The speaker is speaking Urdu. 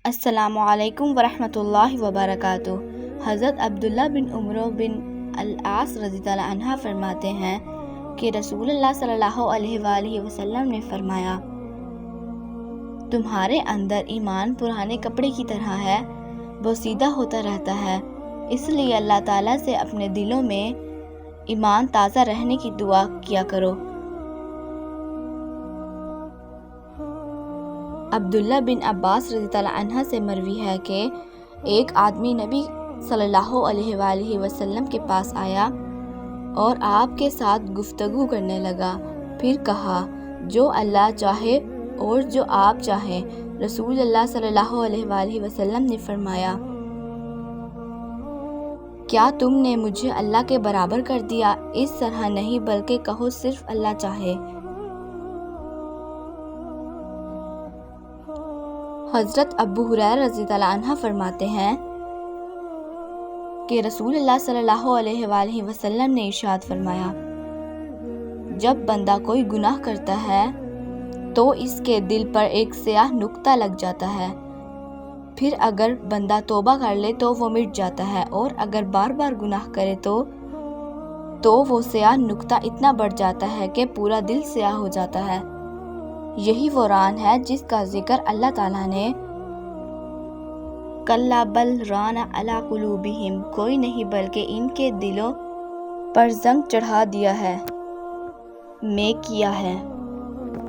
السلام علیکم ورحمۃ اللہ وبرکاتہ۔ حضرت عبداللہ بن عمر بن العاص رضی اللہ عنہ فرماتے ہیں کہ رسول اللہ صلی اللہ علیہ وآلہ وسلم نے فرمایا، تمہارے اندر ایمان پرانے کپڑے کی طرح ہے، وہ سیدھا ہوتا رہتا ہے، اس لیے اللہ تعالیٰ سے اپنے دلوں میں ایمان تازہ رہنے کی دعا کیا کرو۔ عبداللہ بن عباس رضی اللہ عنہ سے مروی ہے کہ ایک آدمی نبی صلی اللہ علیہ وآلہ وسلم کے پاس آیا اور آپ کے ساتھ گفتگو کرنے لگا، پھر کہا، جو اللہ چاہے اور جو آپ چاہیں۔ رسول اللہ صلی اللہ علیہ وآلہ وسلم نے فرمایا، کیا تم نے مجھے اللہ کے برابر کر دیا؟ اس طرح نہیں، بلکہ کہو صرف اللہ چاہے۔ حضرت ابو ہریرہ رضی اللہ عنہ فرماتے ہیں کہ رسول اللہ صلی اللہ علیہ وآلہ وسلم نے ارشاد فرمایا، جب بندہ کوئی گناہ کرتا ہے تو اس کے دل پر ایک سیاہ نقطہ لگ جاتا ہے، پھر اگر بندہ توبہ کر لے تو وہ مٹ جاتا ہے، اور اگر بار بار گناہ کرے تو وہ سیاہ نقطہ اتنا بڑھ جاتا ہے کہ پورا دل سیاہ ہو جاتا ہے۔ یہی وہ ران ہے جس کا ذکر اللہ تعالیٰ نے کَلَّا بَلْ رَانَ عَلَىٰ قُلُوبِهِمْ، کوئی نہیں بلکہ ان کے دلوں پر زنگ چڑھا دیا ہے میں کیا ہے۔